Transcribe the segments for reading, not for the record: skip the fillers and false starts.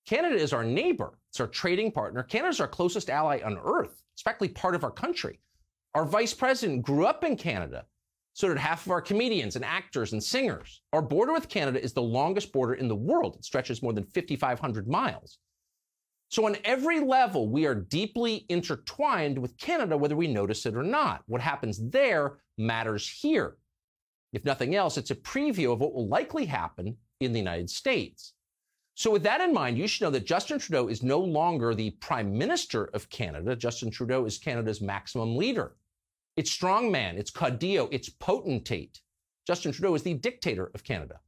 Canada is our neighbor. It's our trading partner. Canada's our closest ally on earth. It's practically part of our country. Our vice president grew up in Canada. So did half of our comedians and actors and singers. Our border with Canada is the longest border in the world. It stretches more than 5,500 miles. So on every level, we are deeply intertwined with Canada, whether we notice it or not. What happens there matters here. If nothing else, it's a preview of what will likely happen in the United States. So with that in mind, you should know that Justin Trudeau is no longer the Prime Minister of Canada. Justin Trudeau is Canada's maximum leader. It's strongman, it's caudillo, it's potentate. Justin Trudeau is the dictator of Canada.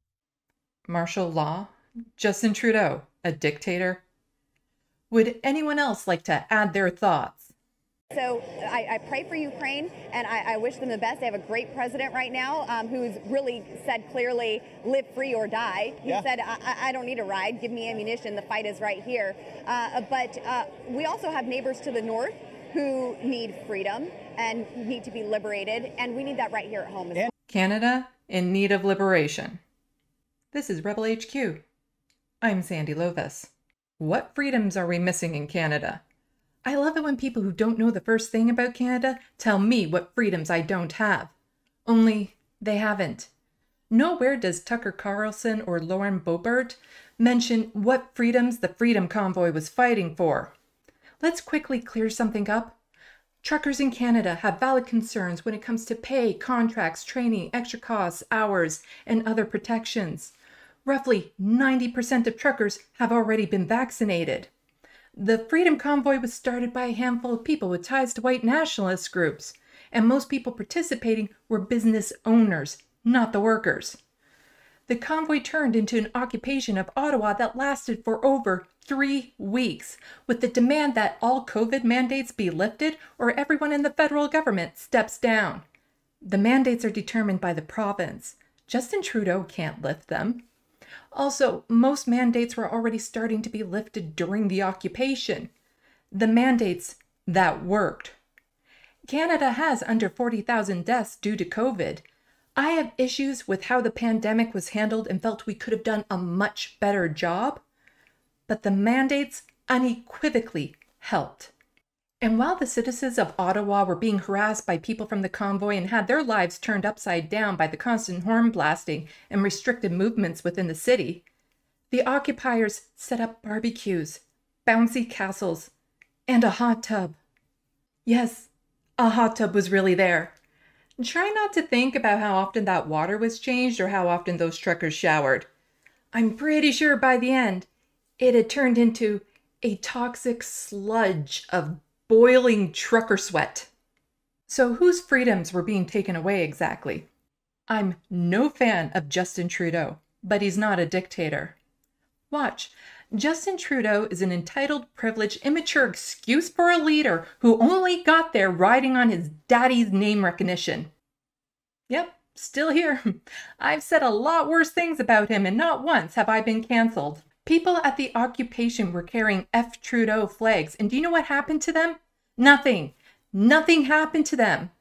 Martial law? Justin Trudeau, a dictator? Would anyone else like to add their thoughts? So I pray for Ukraine, and I wish them the best. They have a great president right now who's really said clearly, live free or die. He said, I don't need a ride. Give me ammunition. The fight is right here. But we also have neighbors to the north who need freedom and need to be liberated, and we need that right here at home as well. Canada in need of liberation. This is Rebel HQ. I'm Sandee Lovas. What freedoms are we missing in Canada? I love it when people who don't know the first thing about Canada tell me what freedoms I don't have. Only they haven't. Nowhere does Tucker Carlson or Lauren Boebert mention what freedoms the Freedom Convoy was fighting for. Let's quickly clear something up. Truckers in Canada have valid concerns when it comes to pay, contracts, training, extra costs, hours, and other protections. Roughly 90% of truckers have already been vaccinated. The Freedom Convoy was started by a handful of people with ties to white nationalist groups, and most people participating were business owners, not the workers. The convoy turned into an occupation of Ottawa that lasted for over 3 weeks, with the demand that all COVID mandates be lifted or everyone in the federal government steps down. The mandates are determined by the province. Justin Trudeau can't lift them. Also, most mandates were already starting to be lifted during the occupation. The mandates that worked. Canada has under 40,000 deaths due to COVID. I have issues with how the pandemic was handled and felt we could have done a much better job, but the mandates unequivocally helped. And while the citizens of Ottawa were being harassed by people from the convoy and had their lives turned upside down by the constant horn blasting and restricted movements within the city, the occupiers set up barbecues, bouncy castles, and a hot tub. Yes, a hot tub was really there. Try not to think about how often that water was changed or how often those truckers showered. I'm pretty sure by the end, it had turned into a toxic sludge of boiling trucker sweat. So whose freedoms were being taken away exactly? I'm no fan of Justin Trudeau, but he's not a dictator. Watch. Justin Trudeau is an entitled, privileged, immature excuse for a leader who only got there riding on his daddy's name recognition. Yep, still here. I've said a lot worse things about him, and not once have I been cancelled. People at the occupation were carrying F. Trudeau flags, and do you know what happened to them? Nothing. Nothing happened to them.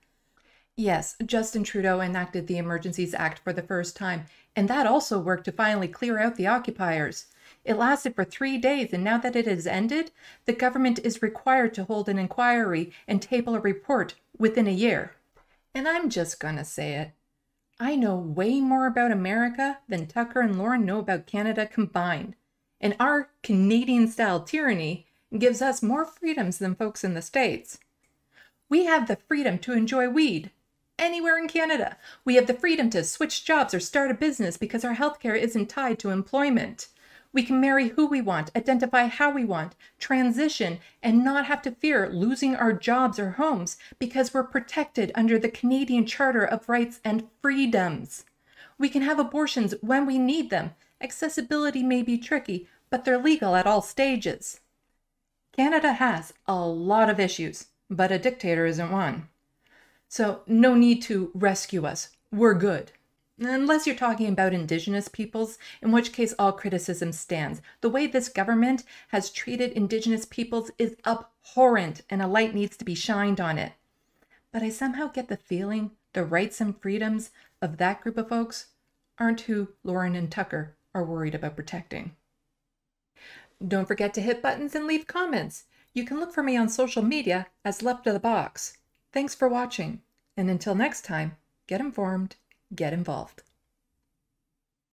Yes, Justin Trudeau enacted the Emergencies Act for the first time, and that also worked to finally clear out the occupiers. It lasted for 3 days, and now that it has ended, the government is required to hold an inquiry and table a report within a year. And I'm just gonna say it. I know way more about America than Tucker and Lauren know about Canada combined. And our Canadian-style tyranny gives us more freedoms than folks in the States. We have the freedom to enjoy weed anywhere in Canada. We have the freedom to switch jobs or start a business because our healthcare isn't tied to employment. We can marry who we want, identify how we want, transition, and not have to fear losing our jobs or homes because we're protected under the Canadian Charter of Rights and Freedoms. We can have abortions when we need them. Accessibility may be tricky, but they're legal at all stages. Canada has a lot of issues, but a dictator isn't one. So no need to rescue us. We're good. Unless you're talking about Indigenous peoples, in which case all criticism stands. The way this government has treated Indigenous peoples is abhorrent, and a light needs to be shined on it. But I somehow get the feeling the rights and freedoms of that group of folks aren't who Lauren and Tucker are worried about protecting. Don't forget to hit buttons and leave comments. You can look for me on social media as Left of the Box. Thanks for watching, and until next time, get informed, get involved.